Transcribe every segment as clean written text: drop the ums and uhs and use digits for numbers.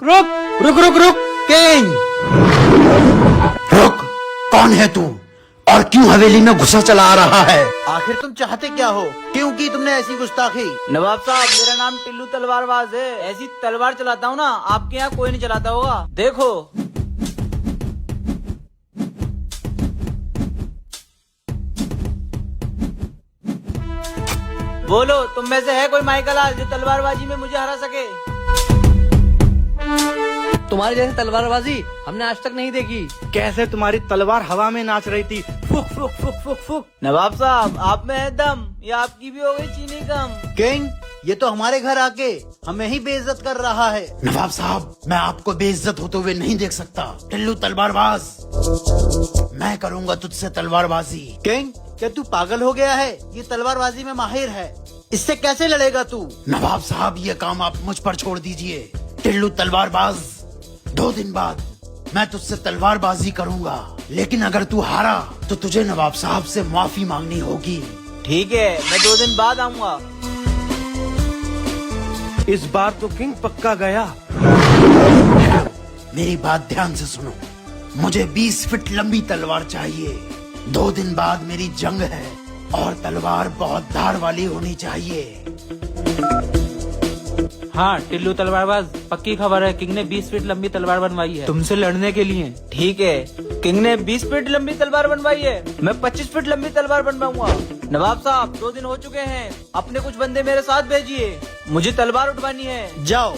रुक रुक रुक रुक किंग, रुक। कौन है तू और क्यों हवेली में घुसा चला आ रहा है? आखिर तुम चाहते क्या हो? क्यों की तुमने ऐसी गुस्ताखी? नवाब साहब, मेरा नाम टिल्लू तलवारबाज है। ऐसी तलवार चलाता हूँ ना, आपके यहाँ कोई नहीं चलाता होगा। देखो। बोलो, तुम में से है कोई माइकल जो तलवारबाजी में मुझे हरा सके? तुम्हारी जैसे तलवारबाजी हमने आज तक नहीं देखी। कैसे तुम्हारी तलवार हवा में नाच रही थी, फुक फुक फुक फुक फुक। नवाब साहब, आप में है दम या आपकी भी हो गई चीनी कम? किंग, ये तो हमारे घर आके हमें ही बेइज्जत कर रहा है। नवाब साहब, मैं आपको बेइज्जत होते हुए नहीं देख सकता। टिल्लू तलवारबाज, मैं करूंगा तुझसे तलवारबाजी। किंग, क्या तू पागल हो गया है? ये तलवारबाजी में माहिर है, इससे कैसे लड़ेगा तू? नवाब साहब, ये काम आप मुझ पर छोड़ दीजिए। टिल्लू तलवारबाज, 2 दिन बाद मैं तुझसे तलवारबाजी करूंगा, लेकिन अगर तू हारा तो तुझे नवाब साहब से माफी मांगनी होगी। ठीक है, मैं 2 दिन बाद आऊंगा। इस बार तो किंग पक्का गया। मेरी बात ध्यान से सुनो, मुझे 20 फीट लंबी तलवार चाहिए। 2 दिन बाद मेरी जंग है और तलवार बहुत धार वाली होनी चाहिए। हाँ टिल्लू तलवारबाज, पक्की खबर है, किंग ने 20 फीट लंबी तलवार बनवाई है तुमसे लड़ने के लिए। ठीक है, किंग ने 20 फीट लंबी तलवार बनवाई है, मैं 25 फीट लंबी तलवार बनवाऊंगा। नवाब साहब, 2 दिन हो चुके हैं, अपने कुछ बंदे मेरे साथ भेजिए, मुझे तलवार उठवानी है। जाओ।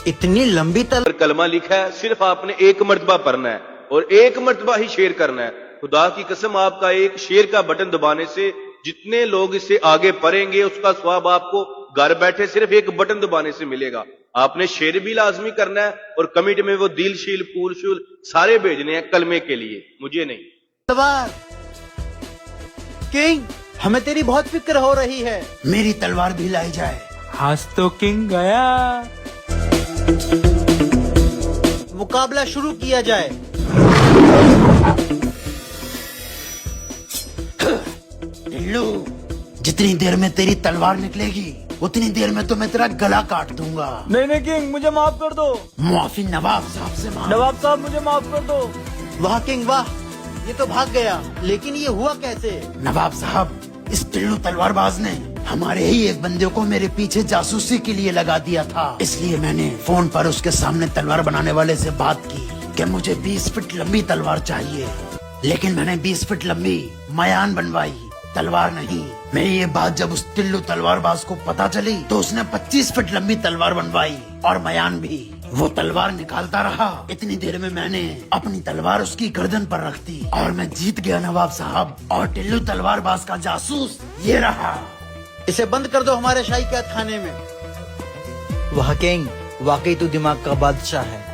इतनी लंबी पर कलमा लिखा है, सिर्फ आपने एक मर्तबा पढ़ना है और एक मर्तबा ही शेयर करना है। खुदा की कसम, आपका एक शेयर का बटन दबाने से जितने लोग इसे आगे पढ़ेंगे उसका स्वाब आपको घर बैठे सिर्फ एक बटन दबाने से मिलेगा। आपने शेयर भी लाजमी करना है और कमेटी में वो दिल शील फूल शूल सारे भेजने हैं कलमे के लिए, मुझे नहीं। तलवार। किंग, हमें तेरी बहुत फिक्र हो रही है। मेरी तलवार भी लाई जाए। आज तो किंग गया। मुकाबला शुरू किया जाए। टिल्लू, जितनी देर में तेरी तलवार निकलेगी उतनी देर में तो मैं तेरा गला काट दूंगा। नहीं नहीं किंग, मुझे माफ कर दो। माफी नवाब साहब से मांग। नवाब साहब, मुझे माफ कर दो। वाह किंग वाह, ये तो भाग गया, लेकिन ये हुआ कैसे? नवाब साहब, इस टिल्लू तलवारबाज ने हमारे ही एक बंदे को मेरे पीछे जासूसी के लिए लगा दिया था, इसलिए मैंने फोन पर उसके सामने तलवार बनाने वाले से बात की कि मुझे 20 फीट लंबी तलवार चाहिए, लेकिन मैंने 20 फीट लंबी मयान बनवाई, तलवार नहीं। मेरी ये बात जब उस टिल्लू तलवारबाज को पता चली तो उसने 25 फीट लंबी तलवार बनवाई और मयान भी। वो तलवार निकालता रहा, इतनी देर में मैंने अपनी तलवार उसकी गर्दन पर रख दी और मैं जीत गया नवाब साहब। और टिल्लू तलवारबाज का जासूस ये रहा। इसे बंद कर दो हमारे शाही कैद खाने में। वाह किंग, वाकई तू दिमाग का बादशाह है।